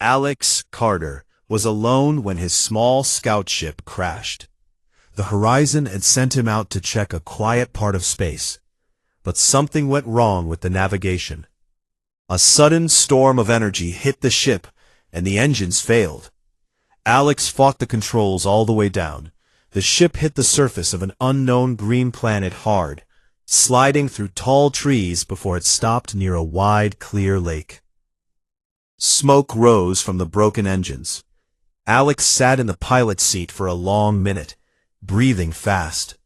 Alex Carter was alone when his small scout ship crashed. The horizon had sent him out to check a quiet part of space, but something went wrong with the navigation. A sudden storm of energy hit the ship, and the engines failed. Alex fought the controls all the way down. The ship hit the surface of an unknown green planet hard, sliding through tall trees before it stopped near a wide, clear lake. Smoke rose from the broken engines. Alex sat in the pilot's seat for a long minute, breathing fast.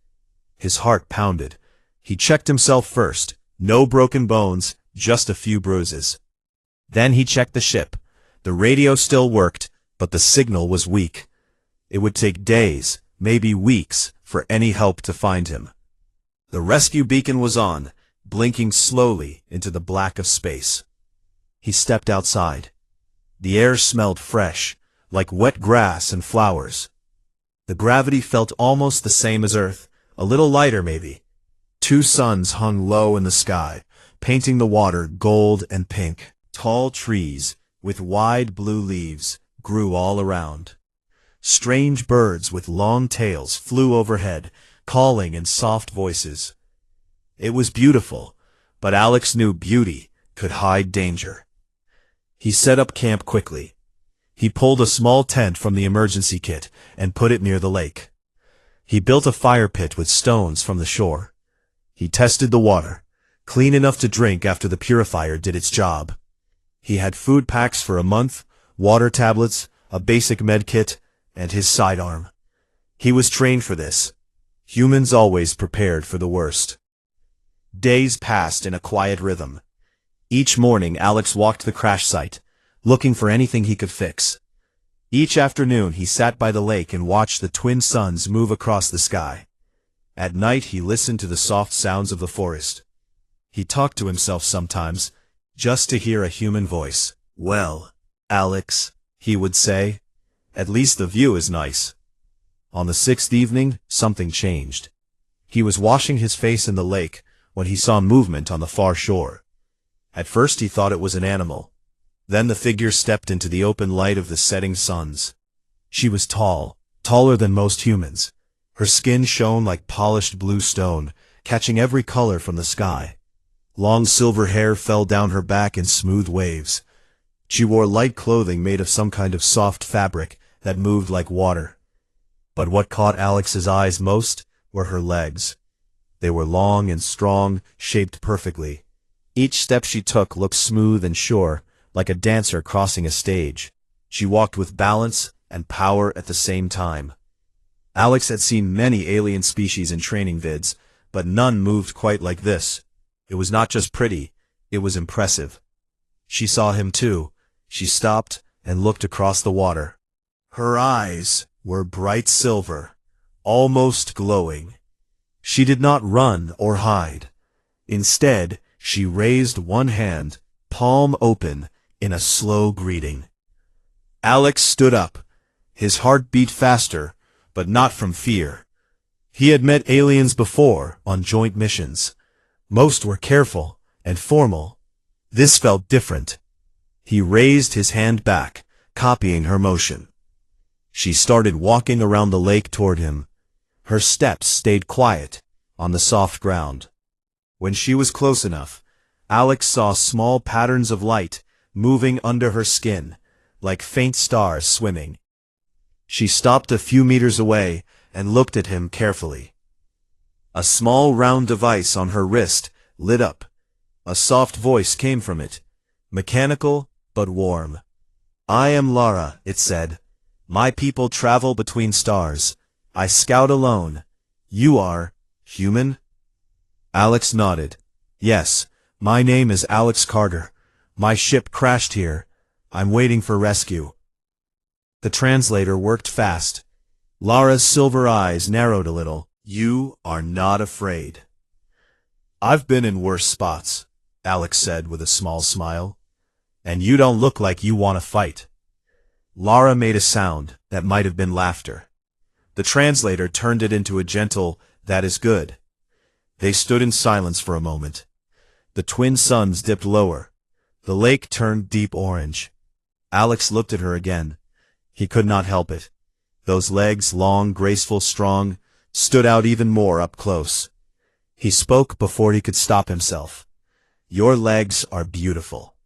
His heart pounded. He checked himself first. No broken bones, just a few bruises. Then he checked the ship. The radio still worked, but the signal was weak. It would take days, maybe weeks, for any help to find him. The rescue beacon was on, blinking slowly into the black of space. He stepped outside. The air smelled fresh, like wet grass and flowers. The gravity felt almost the same as Earth, a little lighter maybe. Two suns hung low in the sky, painting the water gold and pink. Tall trees, with wide blue leaves, grew all around. Strange birds with long tails flew overhead, calling in soft voices. It was beautiful, but Alex knew beauty could hide danger. He set up camp quickly. He pulled a small tent from the emergency kit and put it near the lake. He built a fire pit with stones from the shore. He tested the water, clean enough to drink after the purifier did its job. He had food packs for a month, water tablets, a basic med kit, and his sidearm. He was trained for this. Humans always prepared for the worst. Days passed in a quiet rhythm. Each morning Alex walked the crash site, looking for anything he could fix. Each afternoon he sat by the lake and watched the twin suns move across the sky. At night he listened to the soft sounds of the forest. He talked to himself sometimes, just to hear a human voice. "Well, Alex," he would say, "at least the view is nice." On the sixth evening, something changed. He was washing his face in the lake when he saw movement on the far shore. At first he thought it was an animal. Then the figure stepped into the open light of the setting suns. She was tall, taller than most humans. Her skin shone like polished blue stone, catching every color from the sky. Long silver hair fell down her back in smooth waves. She wore light clothing made of some kind of soft fabric that moved like water. But what caught Alex's eyes most were her legs. They were long and strong, shaped perfectly. Each step she took looked smooth and sure, like a dancer crossing a stage. She walked with balance and power at the same time. Alex had seen many alien species in training vids, but none moved quite like this. It was not just pretty, it was impressive. She saw him too. She stopped and looked across the water. Her eyes were bright silver, almost glowing. She did not run or hide. Instead, she raised one hand, palm open, in a slow greeting. Alex stood up. His heart beat faster, but not from fear. He had met aliens before on joint missions. Most were careful and formal. This felt different. He raised his hand back, copying her motion. She started walking around the lake toward him. Her steps stayed quiet, on the soft ground. When she was close enough, Alex saw small patterns of light moving under her skin, like faint stars swimming. She stopped a few meters away and looked at him carefully. A small round device on her wrist lit up. A soft voice came from it, mechanical but warm. "I am Lara," it said. "My people travel between stars. I scout alone. You are human?" Alex nodded. "Yes, my name is Alex Carter. My ship crashed here. I'm waiting for rescue." The translator worked fast. Lara's silver eyes narrowed a little. "You are not afraid." "I've been in worse spots," Alex said with a small smile. "And you don't look like you want to fight." Lara made a sound that might have been laughter. The translator turned it into a gentle, "That is good." They stood in silence for a moment. The twin suns dipped lower. The lake turned deep orange. Alex looked at her again. He could not help it. Those legs, long, graceful, strong, stood out even more up close. He spoke before he could stop himself. "Your legs are beautiful."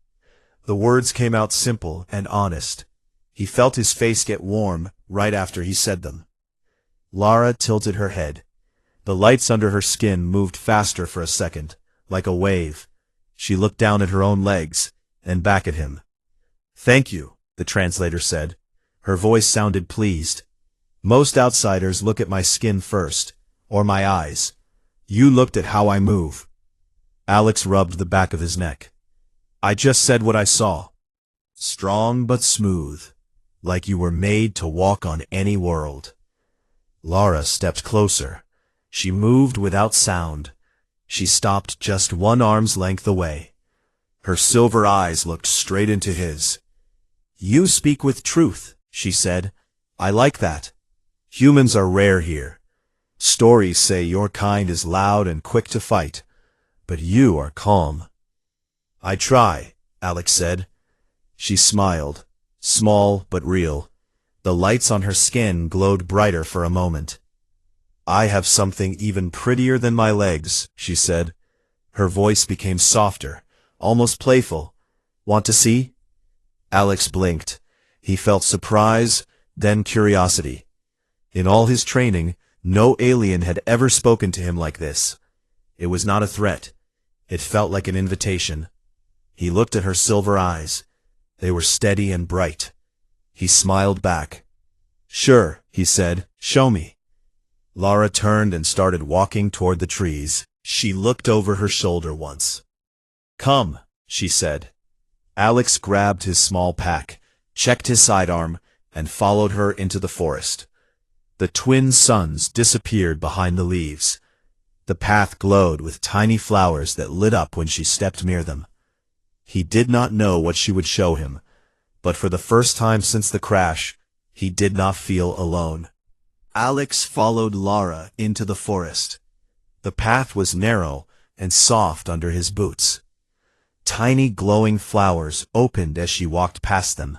The words came out simple and honest. He felt his face get warm right after he said them. Lara tilted her head. The lights under her skin moved faster for a second, like a wave. She looked down at her own legs, and back at him. "Thank you," the translator said. Her voice sounded pleased. "Most outsiders look at my skin first, or my eyes. You looked at how I move." Alex rubbed the back of his neck. "I just said what I saw. Strong but smooth, like you were made to walk on any world." Lara stepped closer. She moved without sound. She stopped just one arm's length away. Her silver eyes looked straight into his. "You speak with truth," she said. "I like that. Humans are rare here. Stories say your kind is loud and quick to fight, but you are calm." "I try," Alex said. She smiled, small but real. The lights on her skin glowed brighter for a moment. "I have something even prettier than my legs," she said. Her voice became softer, almost playful. "Want to see?" Alex blinked. He felt surprise, then curiosity. In all his training, no alien had ever spoken to him like this. It was not a threat. It felt like an invitation. He looked at her silver eyes. They were steady and bright. He smiled back. "Sure," he said. "Show me." Lara turned and started walking toward the trees. She looked over her shoulder once. "Come," she said. Alex grabbed his small pack, checked his sidearm, and followed her into the forest. The twin suns disappeared behind the leaves. The path glowed with tiny flowers that lit up when she stepped near them. He did not know what she would show him, but for the first time since the crash, he did not feel alone. Alex followed Lara into the forest. The path was narrow and soft under his boots. Tiny glowing flowers opened as she walked past them.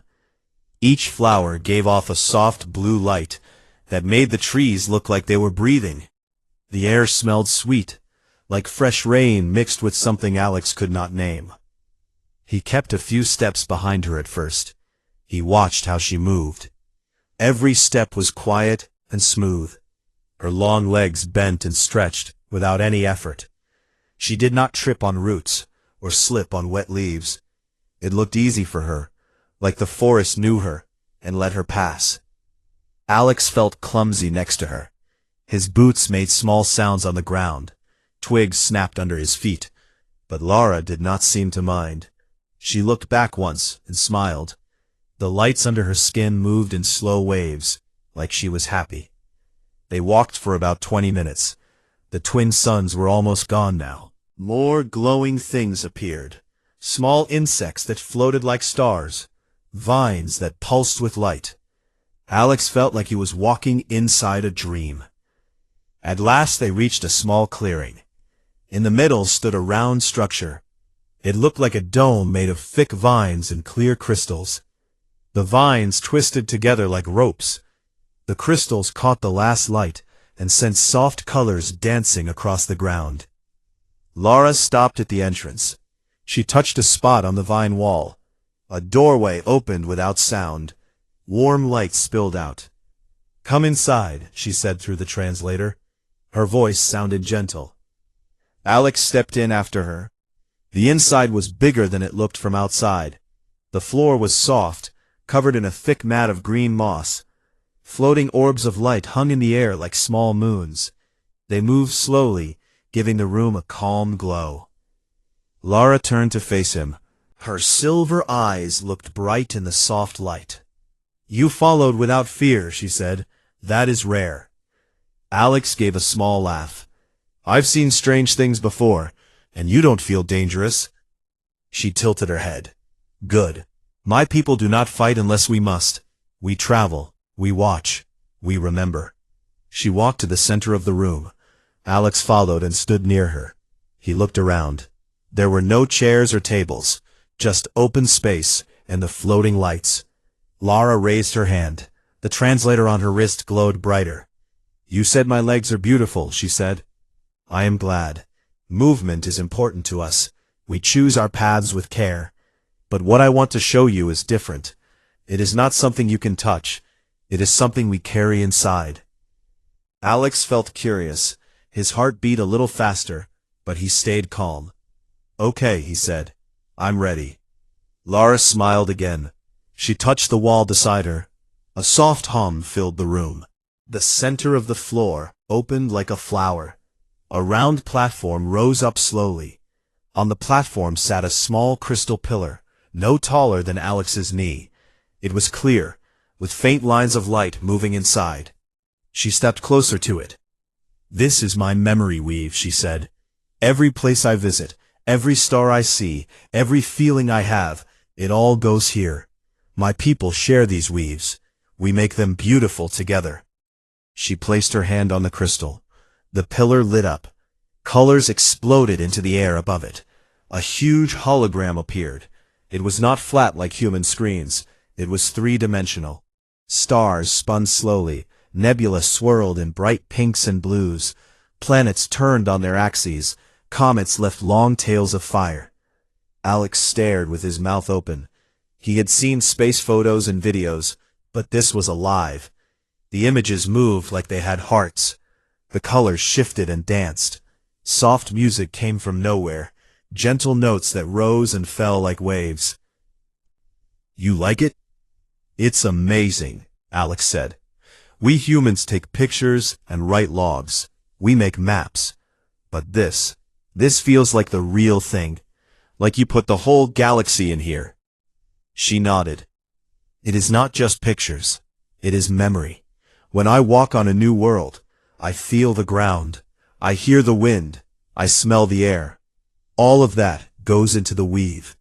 Each flower gave off a soft blue light that made the trees look like they were breathing. The air smelled sweet, like fresh rain mixed with something Alex could not name. He kept a few steps behind her at first. He watched how she moved. Every step was quiet and smooth. Her long legs bent and stretched without any effort. She did not trip on roots or slip on wet leaves. It looked easy for her, like the forest knew her and let her pass. Alex felt clumsy next to her. His boots made small sounds on the ground. Twigs snapped under his feet, but Lara did not seem to mind. She looked back once and smiled. The lights under her skin moved in slow waves, like she was happy. They walked for about 20 minutes. The twin suns were almost gone now. More glowing things appeared. Small insects that floated like stars. Vines that pulsed with light. Alex felt like he was walking inside a dream. At last they reached a small clearing. In the middle stood a round structure. It looked like a dome made of thick vines and clear crystals. The vines twisted together like ropes. The crystals caught the last light and sent soft colors dancing across the ground. Lara stopped at the entrance. She touched a spot on the vine wall. A doorway opened without sound. Warm light spilled out. "Come inside," she said through the translator. Her voice sounded gentle. Alex stepped in after her. The inside was bigger than it looked from outside. The floor was soft, covered in a thick mat of green moss. Floating orbs of light hung in the air like small moons. They moved slowly, giving the room a calm glow. Lara turned to face him. Her silver eyes looked bright in the soft light. "You followed without fear," she said. "That is rare." Alex gave a small laugh. "I've seen strange things before, and you don't feel dangerous." She tilted her head. "Good. My people do not fight unless we must. We travel. We watch. We remember." She walked to the center of the room. Alex followed and stood near her. He looked around. There were no chairs or tables, just open space and the floating lights. Lara raised her hand. The translator on her wrist glowed brighter. "You said my legs are beautiful," she said. "I am glad. Movement is important to us. We choose our paths with care. But what I want to show you is different. It is not something you can touch. It is something we carry inside." Alex felt curious. His heart beat a little faster, but he stayed calm. "Okay," he said. "I'm ready." Lara smiled again. She touched the wall beside her. A soft hum filled the room. The center of the floor opened like a flower. A round platform rose up slowly. On the platform sat a small crystal pillar, no taller than Alex's knee. It was clear, with faint lines of light moving inside. She stepped closer to it. "This is my memory weave," she said. "Every place I visit, every star I see, every feeling I have, it all goes here. My people share these weaves. We make them beautiful together." She placed her hand on the crystal. The pillar lit up. Colors exploded into the air above it. A huge hologram appeared. It was not flat like human screens. It was three-dimensional. Stars spun slowly. Nebula swirled in bright pinks and blues. Planets turned on their axes. Comets left long tails of fire. Alex stared with his mouth open. He had seen space photos and videos, but this was alive. The images moved like they had hearts. The colors shifted and danced. Soft music came from nowhere, gentle notes that rose and fell like waves. "You like it?" "It's amazing," Alex said. "We humans take pictures and write logs. We make maps. But this feels like the real thing. Like you put the whole galaxy in here." She nodded. "It is not just pictures. It is memory. When I walk on a new world, I feel the ground. I hear the wind. I smell the air. All of that goes into the weave.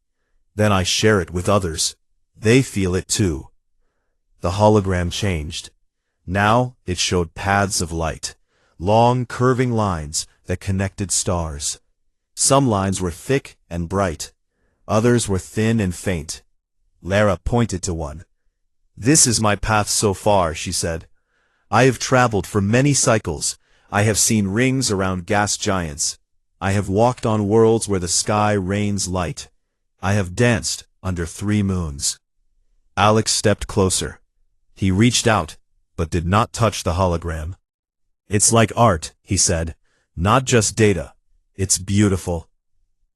Then I share it with others. They feel it too." The hologram changed. Now it showed paths of light, long curving lines that connected stars. Some lines were thick and bright. Others were thin and faint. Lara pointed to one. "This is my path so far," she said. "I have traveled for many cycles. I have seen rings around gas giants. I have walked on worlds where the sky rains light. I have danced under 3 moons." Alex stepped closer. He reached out, but did not touch the hologram. "It's like art," he said. "Not just data. It's beautiful."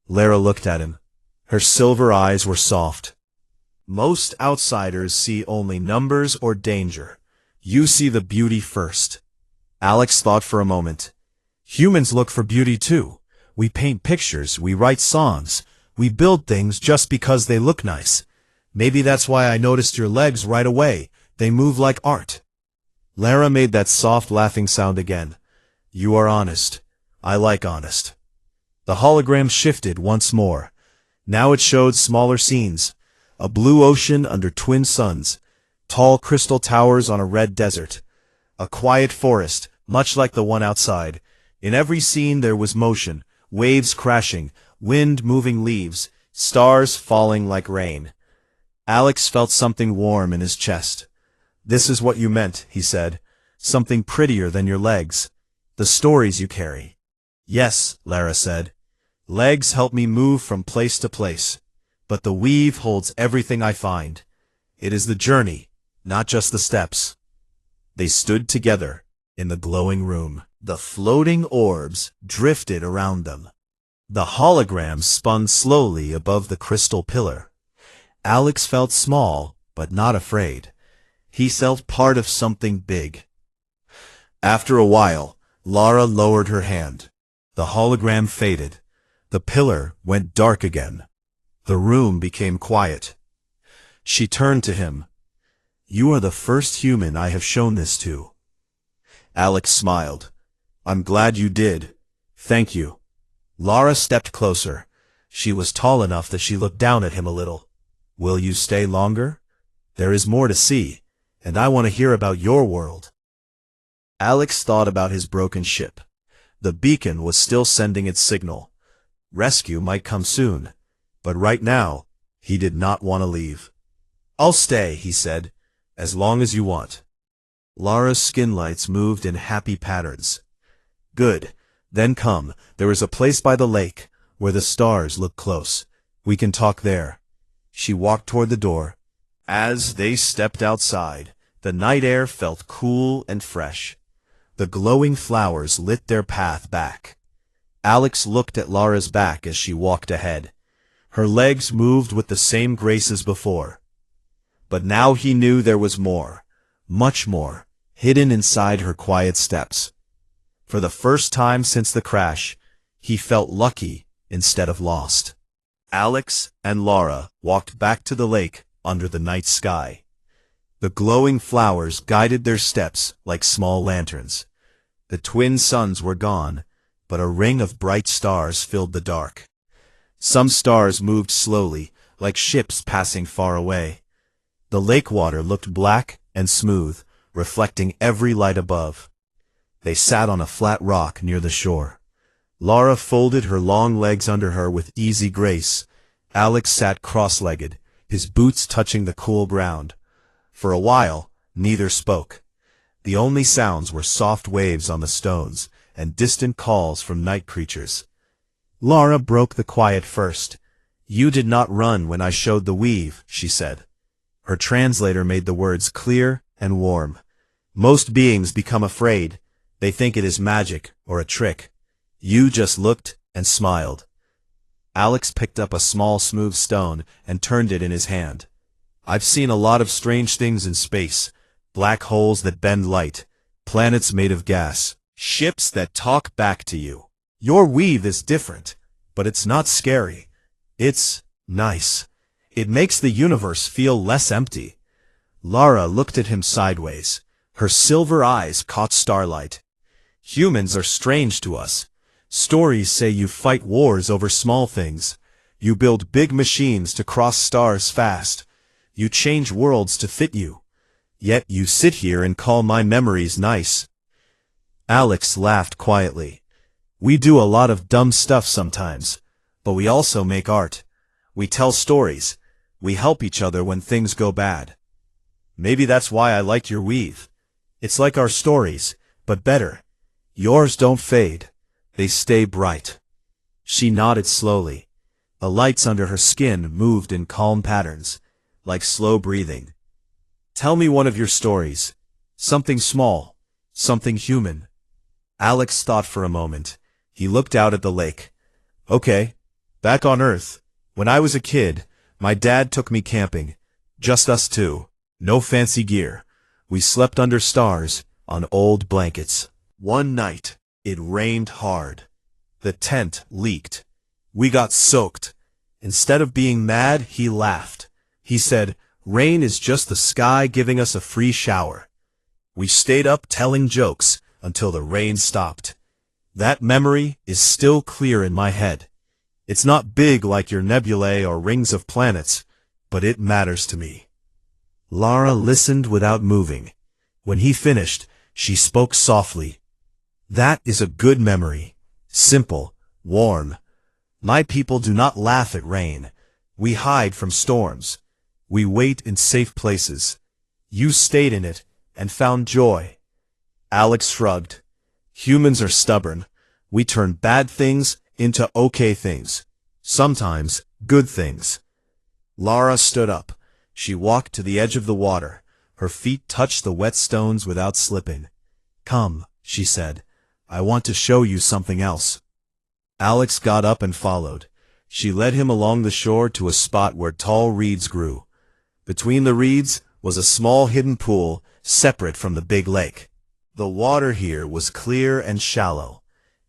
Lara looked at him. Her silver eyes were soft. "Most outsiders see only numbers or danger. You see the beauty first." Alex thought for a moment. "Humans look for beauty too. We paint pictures, we write songs, we build things just because they look nice. Maybe that's why I noticed your legs right away. They move like art." Lara made that soft laughing sound again. "You are honest. I like honest." The hologram shifted once more. Now it showed smaller scenes. A blue ocean under twin suns. Tall crystal towers on a red desert. A quiet forest, much like the one outside. In every scene there was motion, waves crashing, wind moving leaves, stars falling like rain. Alex felt something warm in his chest. "This is what you meant," he said. "Something prettier than your legs. The stories you carry." "Yes," Lara said. "Legs help me move from place to place. But the weave holds everything I find. It is the journey, not just the steps." They stood together in the glowing room. The floating orbs drifted around them. The hologram spun slowly above the crystal pillar. Alex felt small, but not afraid. He felt part of something big. After a while, Lara lowered her hand. The hologram faded. The pillar went dark again. The room became quiet. She turned to him. "You are the first human I have shown this to." Alex smiled. "I'm glad you did. Thank you." Lara stepped closer. She was tall enough that she looked down at him a little. "Will you stay longer? There is more to see, and I want to hear about your world." Alex thought about his broken ship. The beacon was still sending its signal. Rescue might come soon, but right now, he did not want to leave. I'll stay, he said, as long as you want. Lara's skin lights moved in happy patterns. Good. Then come, there is a place by the lake, where the stars look close. We can talk there. She walked toward the door. As they stepped outside, the night air felt cool and fresh. The glowing flowers lit their path back. Alex looked at Lara's back as she walked ahead. Her legs moved with the same grace as before. But now he knew there was more, much more, hidden inside her quiet steps. For the first time since the crash, he felt lucky instead of lost. Alex and Lara walked back to the lake under the night sky. The glowing flowers guided their steps like small lanterns. The twin suns were gone, but a ring of bright stars filled the dark. Some stars moved slowly, like ships passing far away. The lake water looked black and smooth, reflecting every light above. They sat on a flat rock near the shore. Lara folded her long legs under her with easy grace. Alex sat cross-legged, his boots touching the cool ground. For a while, neither spoke. The only sounds were soft waves on the stones and distant calls from night creatures. Lara broke the quiet first. "You did not run when I showed the weave," she said. Her translator made the words clear and warm. "Most beings become afraid. They think it is magic or a trick. You just looked and smiled." Alex picked up a small smooth stone and turned it in his hand. "I've seen a lot of strange things in space. Black holes that bend light, planets made of gas, ships that talk back to you. Your weave is different, but it's not scary. It's nice. It makes the universe feel less empty." Lara looked at him sideways. Her silver eyes caught starlight. "Humans are strange to us. Stories say you fight wars over small things. You build big machines to cross stars fast. You change worlds to fit you. Yet you sit here and call my memories nice." Alex laughed quietly. "We do a lot of dumb stuff sometimes, but we also make art. We tell stories. We help each other when things go bad. Maybe that's why I like your weave. It's like our stories, but better. Yours don't fade. They stay bright." She nodded slowly. The lights under her skin moved in calm patterns, like slow breathing. "Tell me one of your stories. Something small, something human." Alex thought for a moment. He looked out at the lake. "Okay, back on Earth. When I was a kid, my dad took me camping. Just us two. No fancy gear. We slept under stars, on old blankets. One night, it rained hard. The tent leaked. We got soaked. Instead of being mad, he laughed. He said, 'Rain is just the sky giving us a free shower.' We stayed up telling jokes until the rain stopped. That memory is still clear in my head. It's not big like your nebulae or rings of planets, but it matters to me." Lara listened without moving. When he finished, she spoke softly. "That is a good memory. Simple, warm. My people do not laugh at rain. We hide from storms. We wait in safe places. You stayed in it and found joy." Alex shrugged. "Humans are stubborn. We turn bad things into okay things. Sometimes good things." Lara stood up. She walked to the edge of the water. Her feet touched the wet stones without slipping. "Come," she said. "I want to show you something else." Alex got up and followed. She led him along the shore to a spot where tall reeds grew. Between the reeds was a small hidden pool, separate from the big lake. The water here was clear and shallow.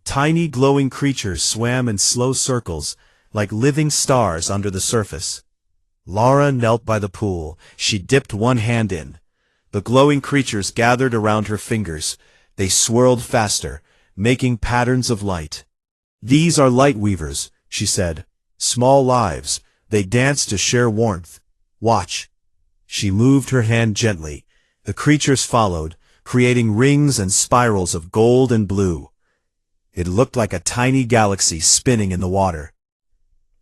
Tiny glowing creatures swam in slow circles, like living stars under the surface. Lara knelt by the pool. She dipped one hand in. The glowing creatures gathered around her fingers. They swirled faster, making patterns of light. "These are light weavers," she said. "Small lives. They dance to share warmth. Watch." She moved her hand gently. The creatures followed, creating rings and spirals of gold and blue. It looked like a tiny galaxy spinning in the water.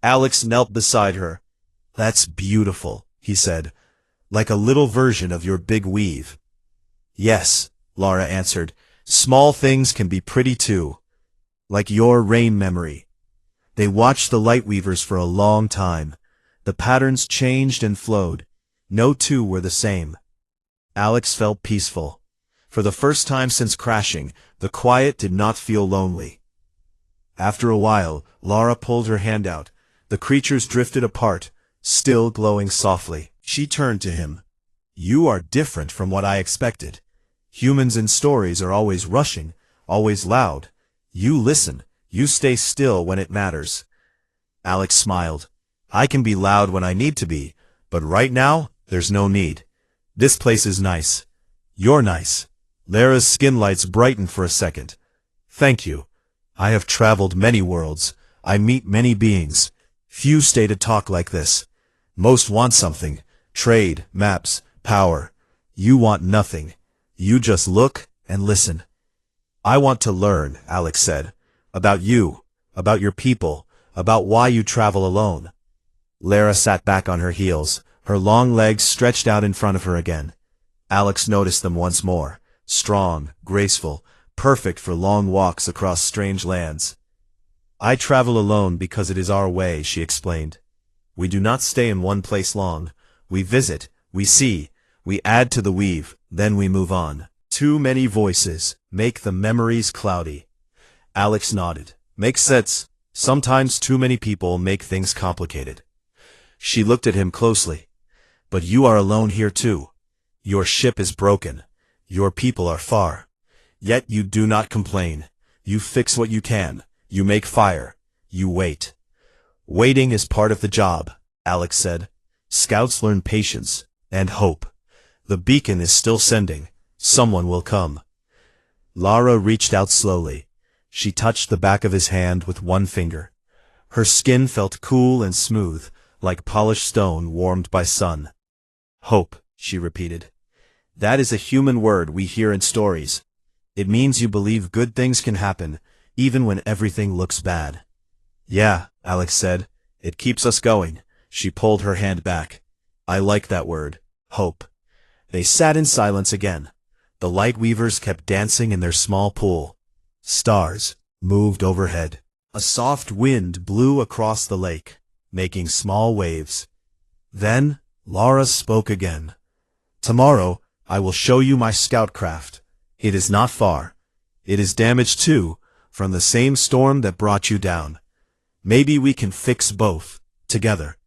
Alex knelt beside her. "That's beautiful," he said. like a little version of your big weave. Yes, Laura answered. Small things can be pretty too. Like your rain memory. They watched the light weavers for a long time. The patterns changed and flowed. No two were the same. Alex felt peaceful. For the first time since crashing, the quiet did not feel lonely. After a while, Laura pulled her hand out. The creatures drifted apart, still glowing softly. She turned to him. You are different from what I expected. Humans in stories are always rushing, always loud. You listen. You stay still when it matters. Alex smiled. I can be loud when I need to be, but right now, there's no need. This place is nice. You're nice. Lara's skin lights brightened for a second. Thank you. I have traveled many worlds. I meet many beings. Few stay to talk like this. Most want something. Trade, maps, power. You want nothing. You just look and listen. I want to learn, Alex said. About you, about your people, about why you travel alone. Lara sat back on her heels, her long legs stretched out in front of her again. Alex noticed them once more, strong, graceful, perfect for long walks across strange lands. I travel alone because it is our way, she explained. We do not stay in one place long. We visit, we see, we add to the weave, then we move on. Too many voices make the memories cloudy. Alex nodded. Makes sense. Sometimes too many people make things complicated. She looked at him closely. But you are alone here too. Your ship is broken. Your people are far. Yet you do not complain. You fix what you can. You make fire. You wait. Waiting is part of the job, Alex said. Scouts learn patience and hope. The beacon is still sending. Someone will come. Lara reached out slowly. She touched the back of his hand with one finger. Her skin felt cool and smooth, like polished stone warmed by sun. Hope, she repeated. That is a human word we hear in stories. It means you believe good things can happen, even when everything looks bad. Yeah, Alex said. It keeps us going. She pulled her hand back. I like that word. Hope. They sat in silence again. The light weavers kept dancing in their small pool. Stars moved overhead. A soft wind blew across the lake, making small waves. Then Laura spoke again. Tomorrow I will show you my scout craft. It is not far. It is damaged too, from the same storm that brought you down. Maybe we can fix both, together.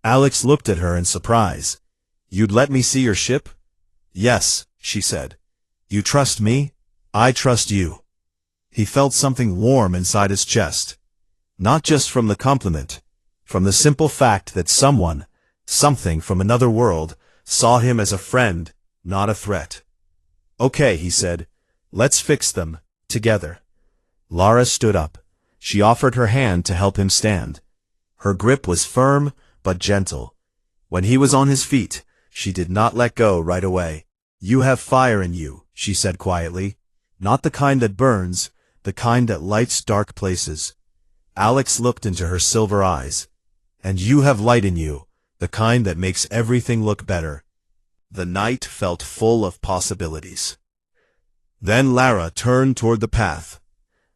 Alex looked at her in surprise. You'd let me see your ship? Yes, she said. You trust me? I trust you. He felt something warm inside his chest. Not just from the compliment, from the simple fact that someone, something from another world, saw him as a friend, not a threat. Okay, he said. Let's fix them, together. Lara stood up. She offered her hand to help him stand. Her grip was firm, but gentle. When he was on his feet, she did not let go right away. You have fire in you, she said quietly. Not the kind that burns, the kind that lights dark places. Alex looked into her silver eyes. And you have light in you, the kind that makes everything look better. The night felt full of possibilities. Then Lara turned toward the path.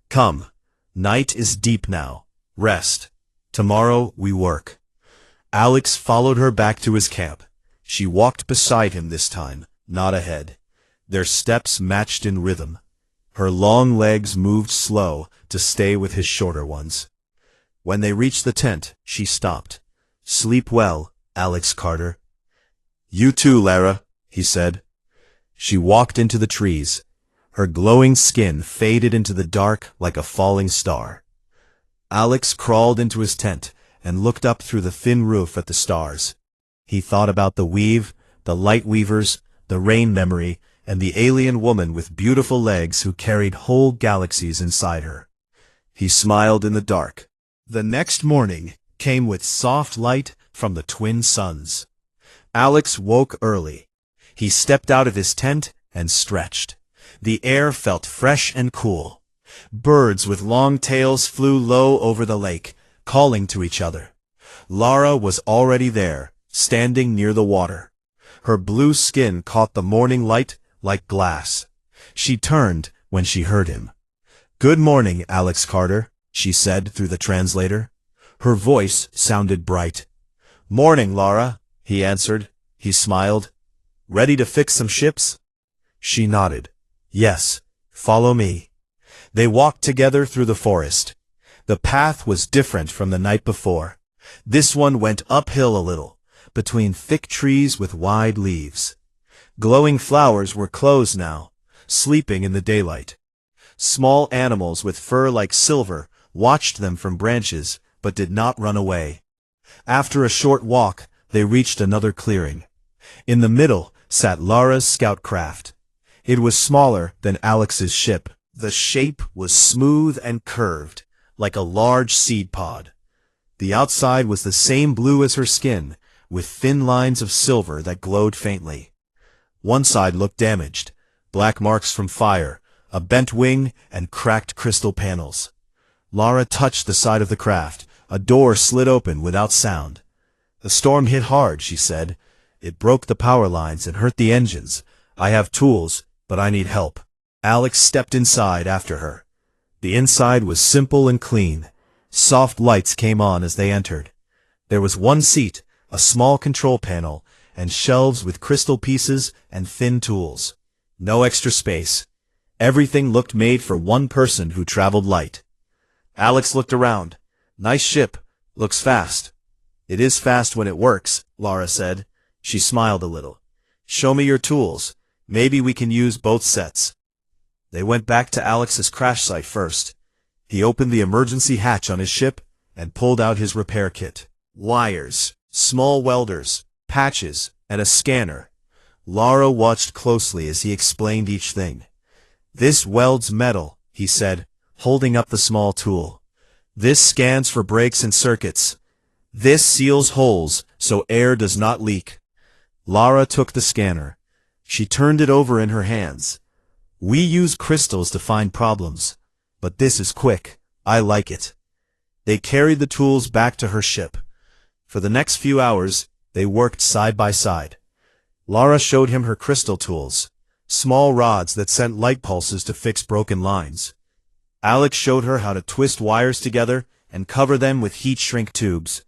Come, night is deep now. Rest. Tomorrow we work. Alex followed her back to his camp. She walked beside him this time, not ahead. Their steps matched in rhythm. Her long legs moved slow to stay with his shorter ones. When they reached the tent, she stopped. Sleep well, Alex Carter. You too, Lara, he said. She walked into the trees. Her glowing skin faded into the dark like a falling star. Alex crawled into his tent and looked up through the thin roof at the stars. He thought about the weave, the light weavers, the rain memory, and the alien woman with beautiful legs who carried whole galaxies inside her. He smiled in the dark. The next morning came with soft light from the twin suns. Alex woke early. He stepped out of his tent and stretched. The air felt fresh and cool. Birds with long tails flew low over the lake, calling to each other. Lara was already there, standing near the water. Her blue skin caught the morning light like glass. She turned when she heard him. "Good morning, Alex Carter," she said through the translator. Her voice sounded bright. "Morning, Laura," he answered. He smiled. "Ready to fix some ships?" She nodded. "Yes, follow me." They walked together through the forest. The path was different from the night before. This one went uphill a little, between thick trees with wide leaves. Glowing flowers were closed now, sleeping in the daylight. Small animals with fur like silver watched them from branches, but did not run away. After a short walk, they reached another clearing. In the middle sat Lara's scout craft. It was smaller than Alex's ship. The shape was smooth and curved, like a large seed pod. The outside was the same blue as her skin, with thin lines of silver that glowed faintly. One side looked damaged, black marks from fire, a bent wing, and cracked crystal panels. Lara touched the side of the craft. A door slid open without sound. "The storm hit hard," she said. "It broke the power lines and hurt the engines. I have tools, but I need help." Alex stepped inside after her. The inside was simple and clean. Soft lights came on as they entered. There was one seat, a small control panel, and shelves with crystal pieces and thin tools. No extra space. Everything looked made for one person who traveled light. Alex looked around. "Nice ship. Looks fast." "It is fast when it works," Lara said. She smiled a little. "Show me your tools. Maybe we can use both sets." They went back to Alex's crash site first. He opened the emergency hatch on his ship and pulled out his repair kit. Wires, small welders, patches, and a scanner. Lara watched closely as he explained each thing. "This welds metal," he said, holding up the small tool. "This scans for breaks and circuits. This seals holes so air does not leak." Lara took the scanner. She turned it over in her hands. "We use crystals to find problems, but this is quick. I like it." They carried the tools back to her ship. For the next few hours, they worked side by side. Lara showed him her crystal tools, small rods that sent light pulses to fix broken lines. Alex showed her how to twist wires together and cover them with heat shrink tubes.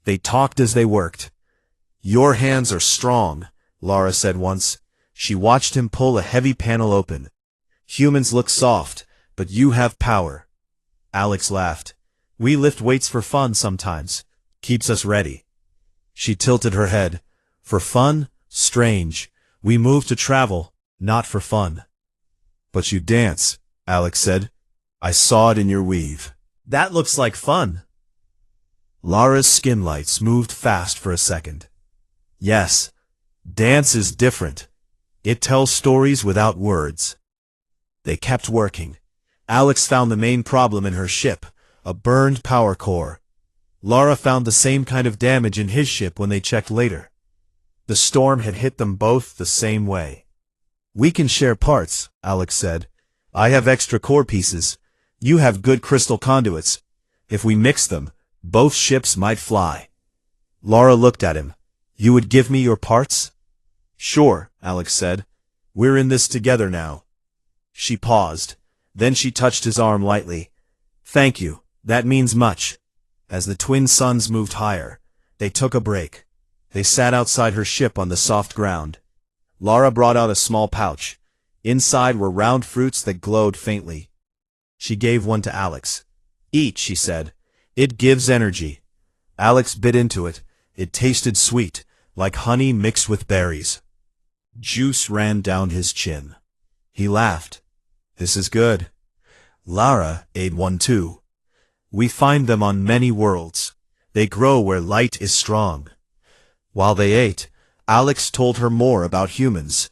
They talked as they worked. "Your hands are strong," Lara said once. She watched him pull a heavy panel open. "Humans look soft, but you have power." Alex laughed. "We lift weights for fun sometimes. Keeps us ready." She tilted her head. "For fun? Strange. We move to travel, not for fun." "But you dance," Alex said. "I saw it in your weave." "That looks like fun." Lara's skin lights moved fast for a second. "Yes, dance is different. It tells stories without words." They kept working. Alex found the main problem in her ship, a burned power core. Lara found the same kind of damage in his ship when they checked later. The storm had hit them both the same way. "We can share parts," Alex said. "I have extra core pieces. You have good crystal conduits. If we mix them, both ships might fly." Lara looked at him. "You would give me your parts?" "Sure," Alex said. "We're in this together now." She paused. Then she touched his arm lightly. "Thank you. That means much." As the twin suns moved higher, they took a break. They sat outside her ship on the soft ground. Lara brought out a small pouch. Inside were round fruits that glowed faintly. She gave one to Alex. "Eat," she said. "It gives energy." Alex bit into it. It tasted sweet, like honey mixed with berries. Juice ran down his chin. He laughed. "This is good." Lara ate one too. "We find them on many worlds. They grow where light is strong." While they ate, Alex told her more about humans.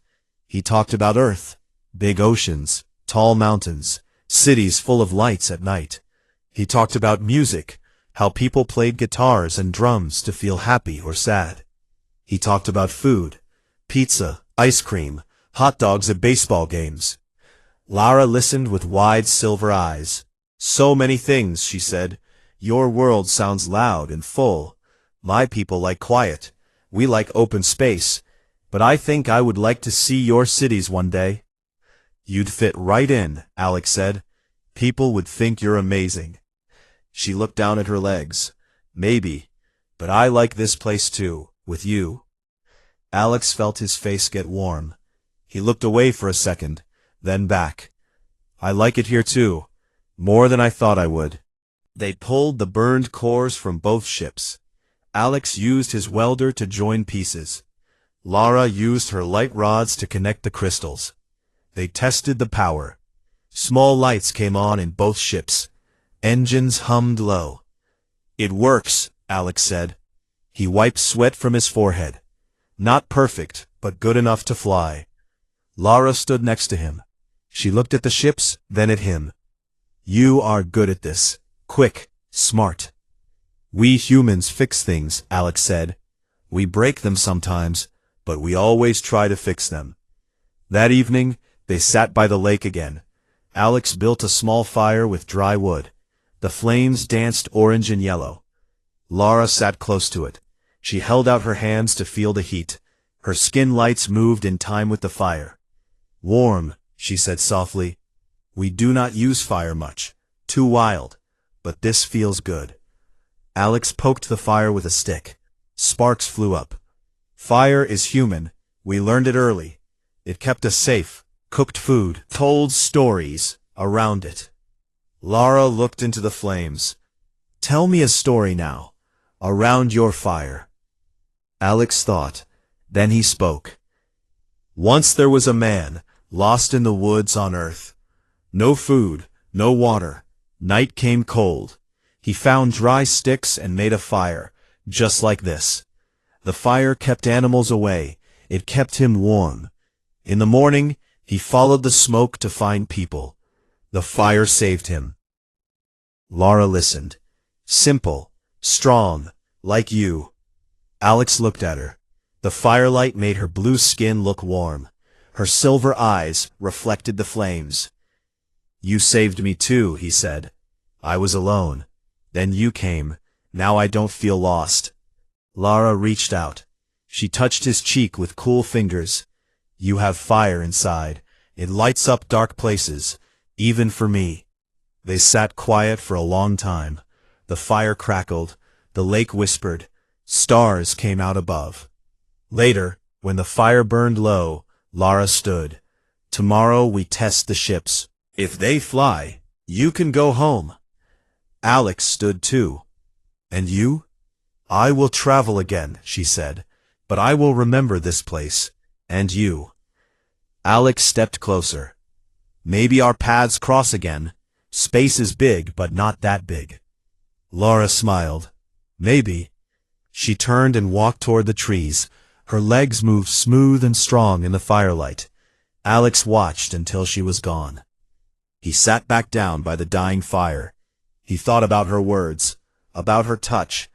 He talked about Earth, big oceans, tall mountains, cities full of lights at night. He talked about music, how people played guitars and drums to feel happy or sad. He talked about food, pizza, ice cream, hot dogs at baseball games. Lara listened with wide silver eyes. "So many things," she said. "Your world sounds loud and full. My people like quiet. We like open space. but I think I would like to see your cities one day. You'd fit right in, Alex said. People would think you're amazing. She looked down at her legs. Maybe, but I like this place too, with you. Alex felt his face get warm. He looked away for a second, then back. I like it here too, more than I thought I would. They pulled the burned cores from both ships. Alex used his welder to join pieces. Lara used her light rods to connect the crystals. They tested the power. Small lights came on in both ships. Engines hummed low. It works, Alex said. He wiped sweat from his forehead. Not perfect, but good enough to fly. Lara stood next to him. She looked at the ships, then at him. You are good at this. Quick, smart. We humans fix things, Alex said. We break them sometimes, but we always try to fix them. That evening, they sat by the lake again. Alex built a small fire with dry wood. The flames danced orange and yellow. Lara sat close to it. She held out her hands to feel the heat. Her skin lights moved in time with the fire. Warm, she said softly. We do not use fire much. Too wild. But this feels good. Alex poked the fire with a stick. Sparks flew up. Fire is human. We learned it early. It kept us safe. Cooked food. Told stories around it. Lara looked into the flames. Tell me a story now. Around your fire. Alex thought. Then he spoke. Once there was a man, lost in the woods on Earth. No food, no water. Night came cold. He found dry sticks and made a fire, just like this. The fire kept animals away. It kept him warm. In the morning, he followed the smoke to find people. The fire saved him. Lara listened. Simple, strong, like you. Alex looked at her. The firelight made her blue skin look warm. Her silver eyes reflected the flames. You saved me too, he said. I was alone. Then you came. Now I don't feel lost. Lara reached out. She touched his cheek with cool fingers. You have fire inside. It lights up dark places, even for me. They sat quiet for a long time. The fire crackled. The lake whispered. Stars came out above. Later, when the fire burned low, Lara stood. Tomorrow we test the ships. If they fly, you can go home. Alex stood too. And you? I will travel again, she said, but I will remember this place, and you. Alex stepped closer. Maybe our paths cross again. Space is big, but not that big. Lara smiled. Maybe. She turned and walked toward the trees. Her legs moved smooth and strong in the firelight. Alex watched until she was gone. He sat back down by the dying fire. He thought about her words, about her touch,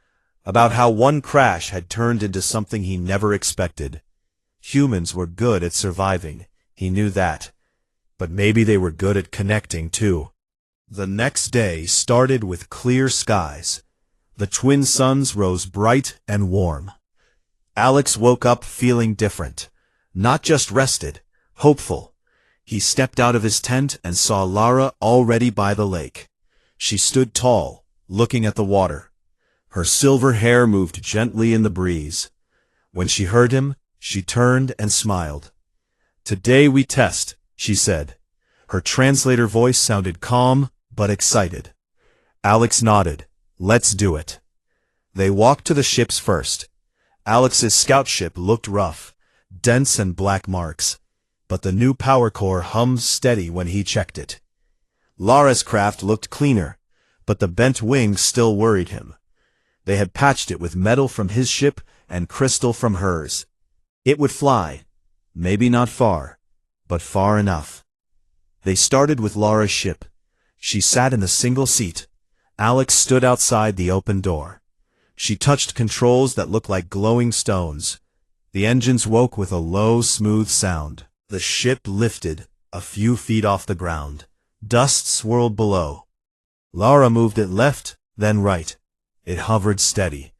about how one crash had turned into something he never expected. Humans were good at surviving, he knew that. But maybe they were good at connecting too. The next day started with clear skies. The twin suns rose bright and warm. Alex woke up feeling different. Not just rested, hopeful. He stepped out of his tent and saw Lara already by the lake. She stood tall, looking at the water. Her silver hair moved gently in the breeze. When she heard him, she turned and smiled. Today we test, she said. Her translator voice sounded calm but excited. Alex nodded. Let's do it. They walked to the ships first. Alex's scout ship looked rough, dense and black marks, but the new power core hummed steady when he checked it. Lara's craft looked cleaner, but the bent wings still worried him. They had patched it with metal from his ship and crystal from hers. It would fly, maybe not far, but far enough. They started with Lara's ship. She sat in the single seat. Alex stood outside the open door. She touched controls that looked like glowing stones. The engines woke with a low, smooth sound. The ship lifted, a few feet off the ground. Dust swirled below. Lara moved it left, then right. It hovered steady.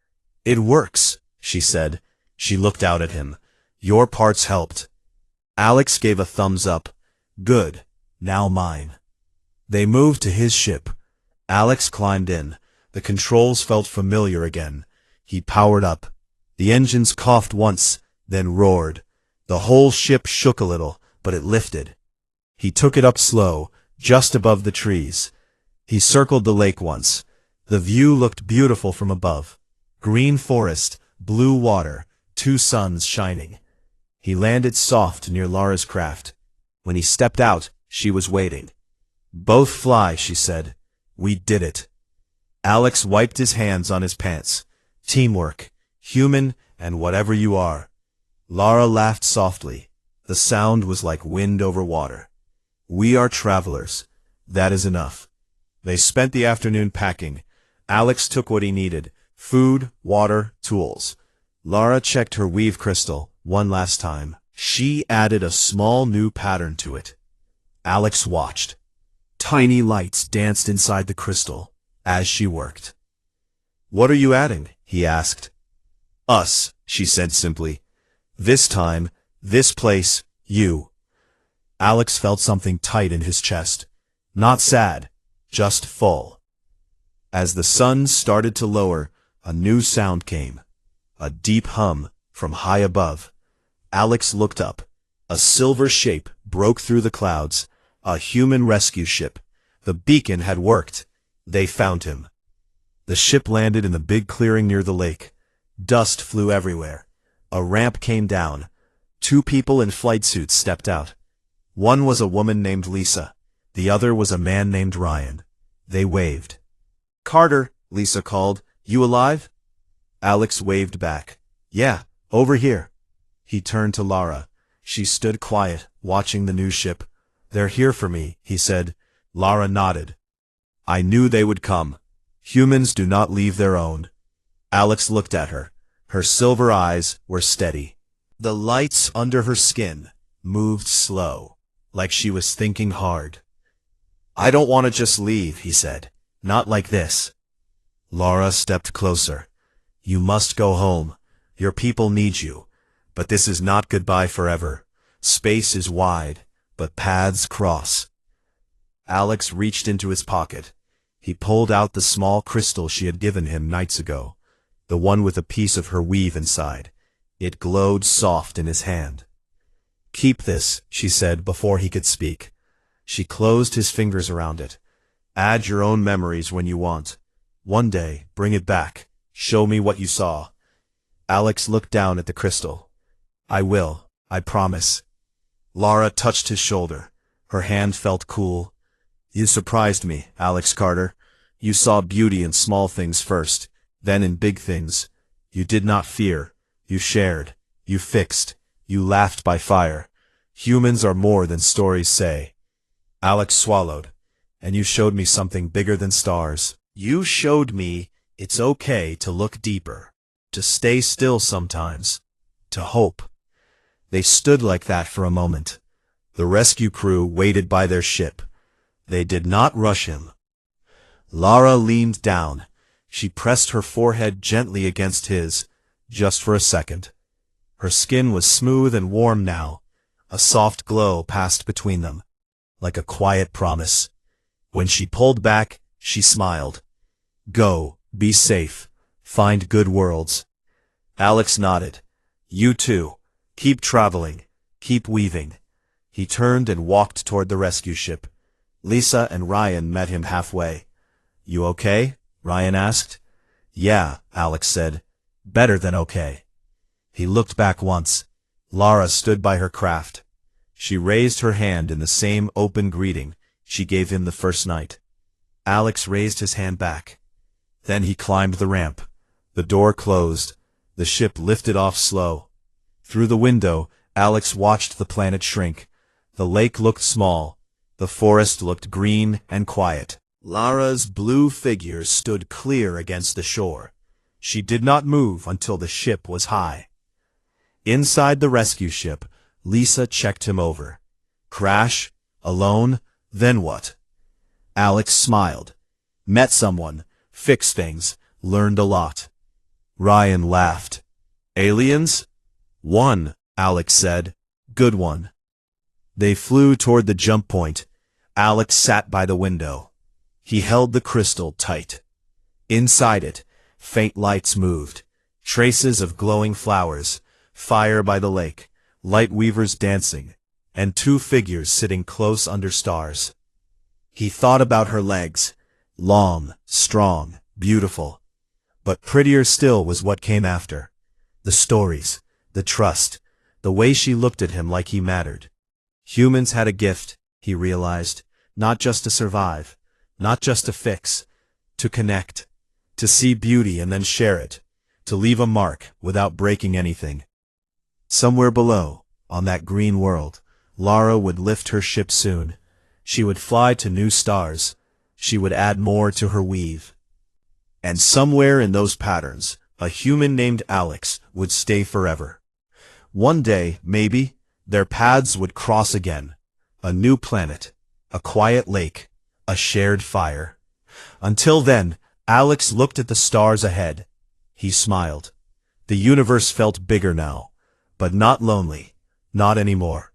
It works, she said. She looked out at him. Your parts helped. Alex gave a thumbs up. Good. Now mine. They moved to his ship. Alex climbed in. The controls felt familiar again. He powered up. The engines coughed once, then roared. The whole ship shook a little, but it lifted. He took it up slow, just above the trees. He circled the lake once. The view looked beautiful from above. Green forest, blue water, two suns shining. He landed soft near Lara's craft. When he stepped out, she was waiting. Both fly, she said. We did it. Alex wiped his hands on his pants. Teamwork, human, and whatever you are. Lara laughed softly. The sound was like wind over water. We are travelers. That is enough. They spent the afternoon packing. Alex took what he needed: food, water, tools. Lara checked her weave crystal one last time. She added a small new pattern to it. Alex watched. Tiny lights danced inside the crystal as she worked. What are you adding? He asked. Us, she said simply. This time, this place, you. Alex felt something tight in his chest. Not sad, just full. As the sun started to lower, a new sound came. A deep hum from high above. Alex looked up. A silver shape broke through the clouds. A human rescue ship. The beacon had worked. They found him. The ship landed in the big clearing near the lake. Dust flew everywhere. A ramp came down. Two people in flight suits stepped out. One was a woman named Lisa. The other was a man named Ryan. They waved. Carter, Lisa called. You alive? Alex waved back. Yeah, over here. He turned to Lara. She stood quiet, watching the new ship. They're here for me, he said. Lara nodded. I knew they would come. Humans do not leave their own. Alex looked at her. Her silver eyes were steady. The lights under her skin moved slow, like she was thinking hard. I don't want to just leave, he said. Not like this. Lara stepped closer. You must go home. Your people need you. But this is not goodbye forever. Space is wide, but paths cross. Alex reached into his pocket. He pulled out the small crystal she had given him nights ago, the one with a piece of her weave inside. It glowed soft in his hand. Keep this, she said before he could speak. She closed his fingers around it. Add your own memories when you want. One day, bring it back. Show me what you saw. Alex looked down at the crystal. I will, I promise. Lara touched his shoulder. Her hand felt cool. You surprised me, Alex Carter. You saw beauty in small things first, then in big things. You did not fear. You shared. You fixed. You laughed by fire. Humans are more than stories say. Alex swallowed. And you showed me something bigger than stars. You showed me it's okay to look deeper, to stay still sometimes, to hope. They stood like that for a moment. The rescue crew waited by their ship. They did not rush him. Lara leaned down. She pressed her forehead gently against his, just for a second. Her skin was smooth and warm now. A soft glow passed between them, like a quiet promise. When she pulled back, she smiled. Go, be safe, find good worlds. Alex nodded. You too. Keep traveling, keep weaving. He turned and walked toward the rescue ship. Lisa and Ryan met him halfway. You okay? Ryan asked. Yeah, Alex said. Better than okay. He looked back once. Lara stood by her craft. She raised her hand in the same open greeting she gave him the first night. Alex raised his hand back. Then he climbed the ramp. The door closed. The ship lifted off slow. Through the window, Alex watched the planet shrink. The lake looked small. The forest looked green and quiet. Lara's blue figure stood clear against the shore. She did not move until the ship was high. Inside the rescue ship, Lisa checked him over. Crash? Alone? Then what? Alex smiled. Met someone, fixed things, learned a lot. Ryan laughed. Aliens? One. Alex said. Good one. They flew toward the jump point. Alex sat by the window. He held the crystal tight. Inside it, faint lights moved. Traces of glowing flowers, fire by the lake, light weavers dancing, and two figures sitting close under stars. He thought about her legs. Long, strong, beautiful. But prettier still was what came after. The stories, the trust, the way she looked at him like he mattered. Humans had a gift, he realized, not just to survive, not just to fix, to connect, to see beauty and then share it, to leave a mark without breaking anything. Somewhere below, on that green world, Lara would lift her ship soon. She would fly to new stars. She would add more to her weave. And somewhere in those patterns, a human named Alex would stay forever. One day, maybe, their paths would cross again. A new planet, a quiet lake, a shared fire. Until then, Alex looked at the stars ahead. He smiled. The universe felt bigger now, but not lonely, not anymore.